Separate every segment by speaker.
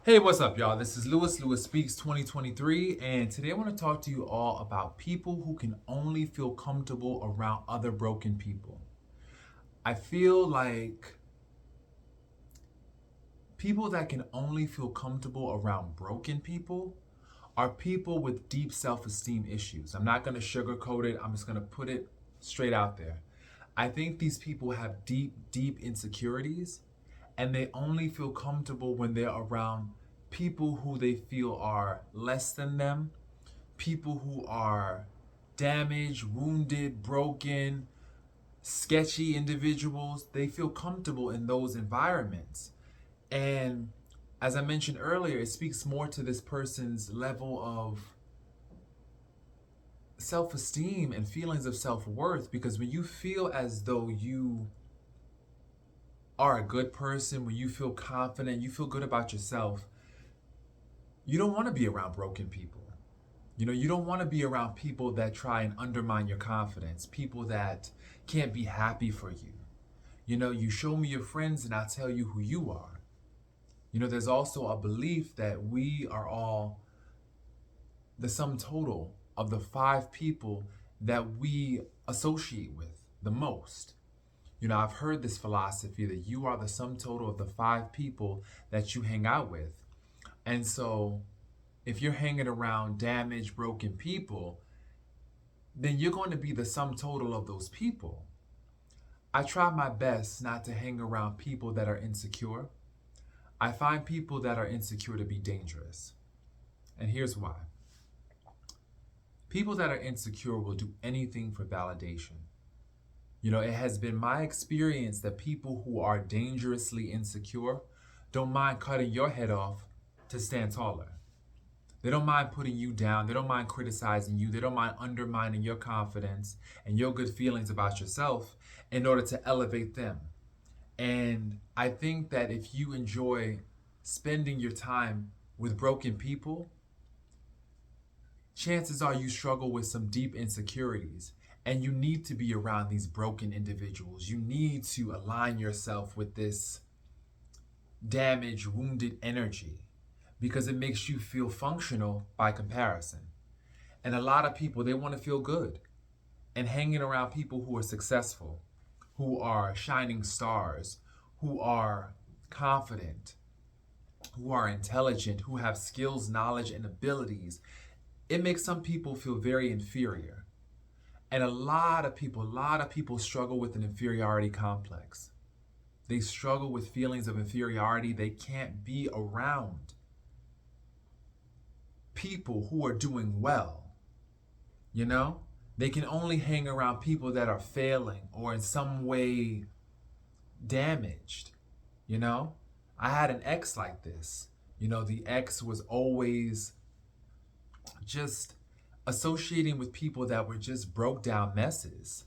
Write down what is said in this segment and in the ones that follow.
Speaker 1: Hey, what's up, y'all? This is Lewis Speaks 2023, and today I want to talk to you all about people who can only feel comfortable around other broken people. I feel like people that can only feel comfortable around broken people are people with deep self esteem issues. I'm not going to sugarcoat it, I'm just going to put it straight out there. I think these people have deep insecurities, and they only feel comfortable when they're around people who they feel are less than them, people who are damaged, wounded, broken, sketchy individuals. They feel comfortable in those environments. And as I mentioned earlier, it speaks more to this person's level of self esteem and feelings of self worth, because when you feel as though you are a good person, when you feel confident, you feel good about yourself, you don't want to be around broken people. You don't want to be around people that try and undermine your confidence, people that can't be happy for you. You show me your friends and I'll tell you who you are. There's also a belief that we are all the sum total of the five people that we associate with the most. I've heard this philosophy that you are the sum total of the five people that you hang out with. And so, if you're hanging around damaged, broken people, then you're going to be the sum total of those people. I try my best not to hang around people that are insecure. I find people that are insecure to be dangerous. And here's why. People that are insecure will do anything for validation. It has been my experience that people who are dangerously insecure don't mind cutting your head off to stand taller. They don't mind putting you down. They don't mind criticizing you. They don't mind undermining your confidence and your good feelings about yourself in order to elevate them. And I think that if you enjoy spending your time with broken people, chances are you struggle with some deep insecurities. And you need to be around these broken individuals. You need to align yourself with this damaged, wounded energy because it makes you feel functional by comparison. And a lot of people, they want to feel good. And hanging around people who are successful, who are shining stars, who are confident, who are intelligent, who have skills, knowledge, and abilities, it makes some people feel very inferior. And a lot of people struggle with an inferiority complex. They struggle with feelings of inferiority. They can't be around people who are doing well. They can only hang around people that are failing or in some way damaged. You know, I had an ex like this. The ex was always just associating with people that were just broke down messes.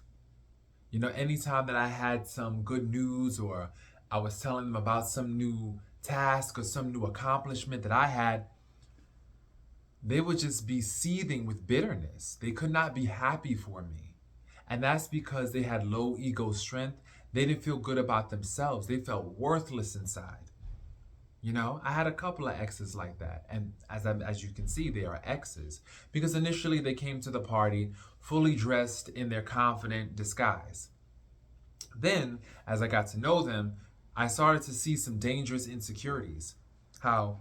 Speaker 1: Anytime that I had some good news or I was telling them about some new task or some new accomplishment that I had, they would just be seething with bitterness. They could not be happy for me. And that's because they had low ego strength. They didn't feel good about themselves. They felt worthless inside. I had a couple of exes like that. And as you can see, they are exes. Because initially they came to the party fully dressed in their confident disguise. Then, as I got to know them, I started to see some dangerous insecurities. How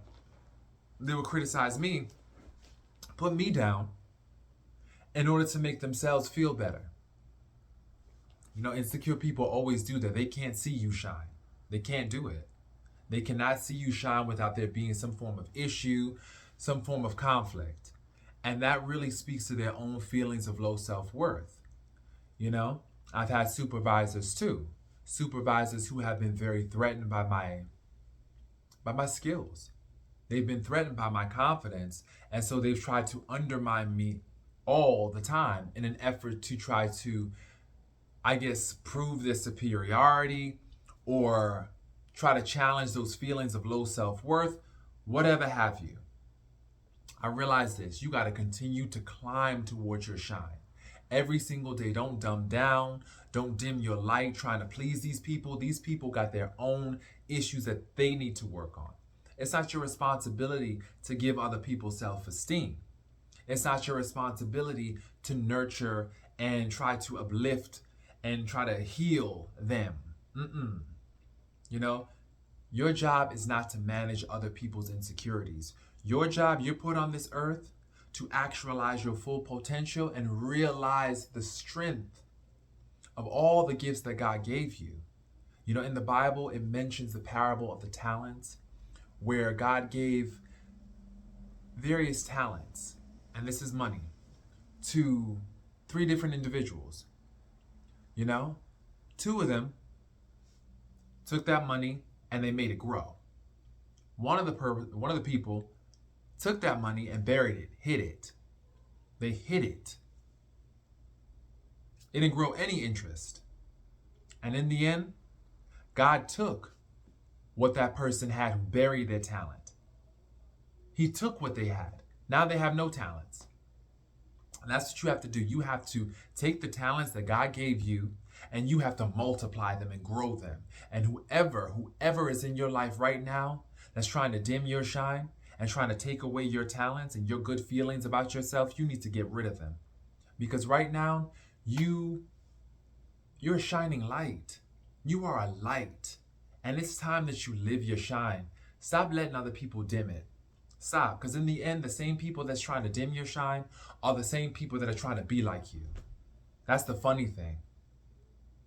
Speaker 1: they would criticize me, put me down, in order to make themselves feel better. Insecure people always do that. They can't see you shine. They can't do it. They cannot see you shine without there being some form of issue, some form of conflict. And that really speaks to their own feelings of low self-worth. I've had supervisors too. Supervisors who have been very threatened by my skills. They've been threatened by my confidence, and so they've tried to undermine me all the time in an effort to try to, I guess, prove their superiority or try to challenge those feelings of low self-worth, whatever have you. I realize this. You got to continue to climb towards your shine. Every single day. Don't dumb down. Don't dim your light trying to please these people. These people got their own issues that they need to work on. It's not your responsibility to give other people self-esteem. It's not your responsibility to nurture and try to uplift and try to heal them. Mm-mm. You know, your job is not to manage other people's insecurities. Your job, you're put on this earth to actualize your full potential and realize the strength of all the gifts that God gave you. You know, in the Bible, it mentions the parable of the talents, where God gave various talents, and this is money, to three different individuals. You know, two of them took that money and they made it grow. One of the people took that money and buried it, hid it. They hid it. It didn't grow any interest. And in the end, God took what that person had who buried their talent. He took what they had. Now they have no talents. And that's what you have to do. You have to take the talents that God gave you and you have to multiply them and grow them. And whoever is in your life right now that's trying to dim your shine and trying to take away your talents and your good feelings about yourself, you need to get rid of them. Because right now, you're a shining light. You are a light. And it's time that you live your shine. Stop letting other people dim it. Stop. Because in the end, the same people that's trying to dim your shine are the same people that are trying to be like you. That's the funny thing.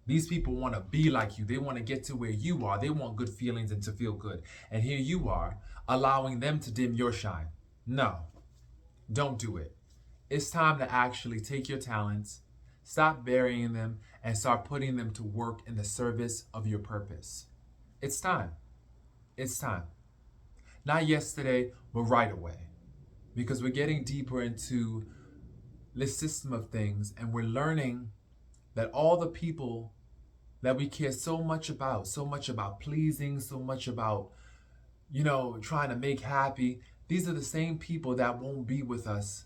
Speaker 1: These people want to be like you. They want to get to where you are. They want good feelings and to feel good. And here you are, allowing them to dim your shine. No, don't do it. It's time to actually take your talents, stop burying them, and start putting them to work in the service of your purpose. It's time. It's time. Not yesterday, but right away. Because we're getting deeper into this system of things, and we're learning that all the people that we care so much about pleasing, so much about, trying to make happy, these are the same people that won't be with us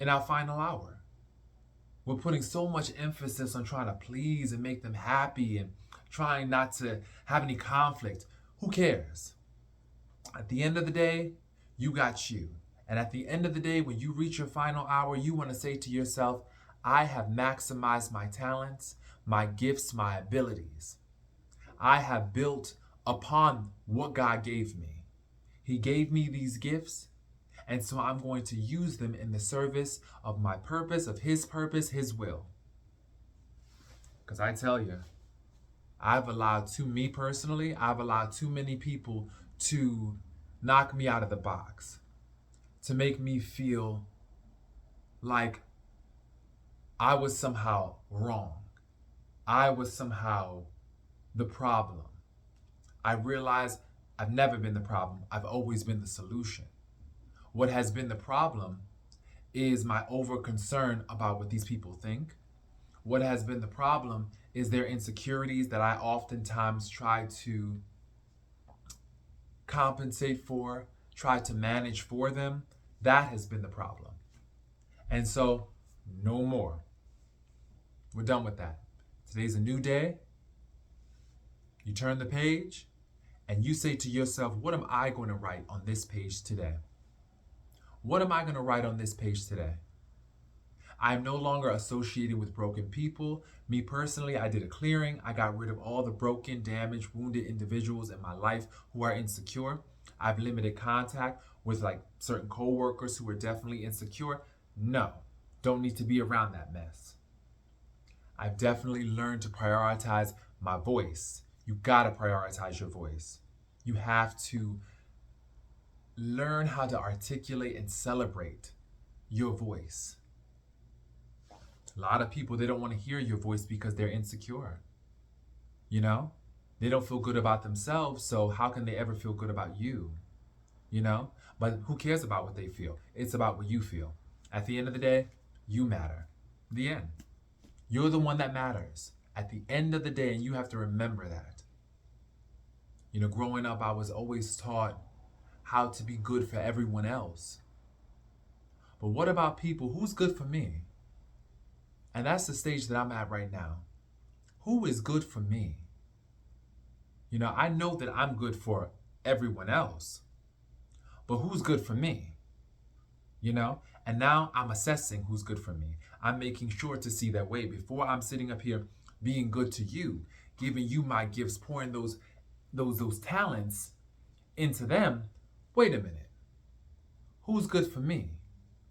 Speaker 1: in our final hour. We're putting so much emphasis on trying to please and make them happy and trying not to have any conflict. Who cares? At the end of the day, you got you. And at the end of the day, when you reach your final hour, you want to say to yourself, I have maximized my talents, my gifts, my abilities. I have built upon what God gave me. He gave me these gifts, and so I'm going to use them in the service of my purpose, of His will. Because I tell you, I've allowed too many people to knock me out of the box, to make me feel like I was somehow wrong. I was somehow the problem. I realized I've never been the problem. I've always been the solution. What has been the problem is my over concern about what these people think. What has been the problem is their insecurities that I oftentimes try to compensate for, try to manage for them. That has been the problem. And so, no more. We're done with that. Today's a new day. You turn the page and you say to yourself, what am I going to write on this page today? What am I going to write on this page today? I am no longer associated with broken people. Me personally, I did a clearing. I got rid of all the broken, damaged, wounded individuals in my life who are insecure. I've limited contact with certain coworkers who are definitely insecure. No, don't need to be around that mess. I've definitely learned to prioritize my voice. You gotta prioritize your voice. You have to learn how to articulate and celebrate your voice. A lot of people, they don't want to hear your voice because they're insecure. They don't feel good about themselves, so how can they ever feel good about you? But who cares about what they feel? It's about what you feel. At the end of the day, you matter. The end. You're the one that matters at the end of the day, and you have to remember that. Growing up, I was always taught how to be good for everyone else. But what about people? Who's good for me? And that's the stage that I'm at right now. Who is good for me? I know that I'm good for everyone else. but who's good for me? You know? And now I'm assessing who's good for me. I'm making sure to see that way before I'm sitting up here being good to you, giving you my gifts, pouring those talents into them. Wait a minute. Who's good for me?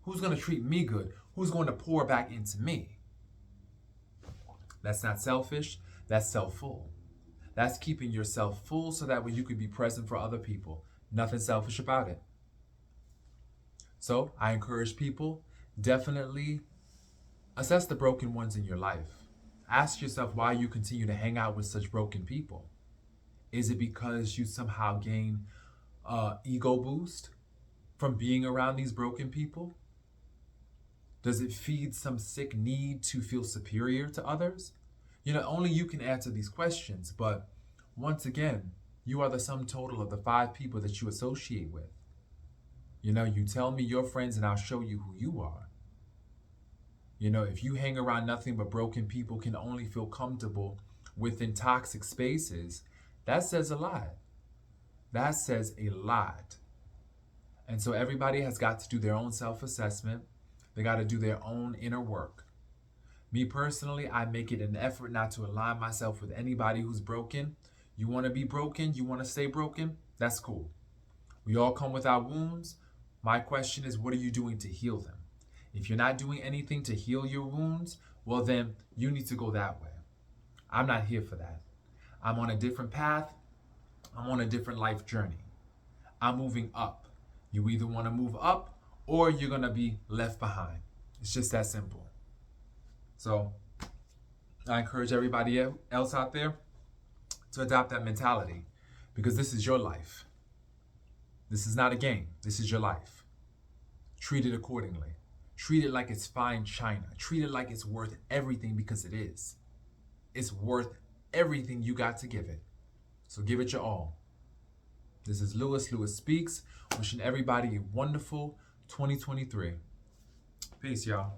Speaker 1: Who's going to treat me good? Who's going to pour back into me? That's not selfish. That's self-full. That's keeping yourself full so that way you could be present for other people. Nothing selfish about it. So I encourage people, definitely assess the broken ones in your life. Ask yourself why you continue to hang out with such broken people. Is it because you somehow gain ego boost from being around these broken people? Does it feed some sick need to feel superior to others? You know, only you can answer these questions, but once again, you are the sum total of the 5 people that you associate with. You know, you tell me your friends and I'll show you who you are. You know, if you hang around nothing but broken people, can only feel comfortable within toxic spaces, that says a lot. That says a lot. And so everybody has got to do their own self-assessment. They got to do their own inner work. Me personally, I make it an effort not to align myself with anybody who's broken. You want to be broken? You want to stay broken? That's cool. We all come with our wounds. My question is, what are you doing to heal them? If you're not doing anything to heal your wounds, well then you need to go that way. I'm not here for that. I'm on a different path. I'm on a different life journey. I'm moving up. You either want to move up or you're going to be left behind. It's just that simple. So I encourage everybody else out there to adopt that mentality, because this is your life. This is not a game. This is your life. Treat it accordingly. Treat it like it's fine china. Treat it like it's worth everything, because it is. It's worth everything you got to give it. So give it your all. This is Lewis Speaks, wishing everybody a wonderful 2023. Peace, y'all.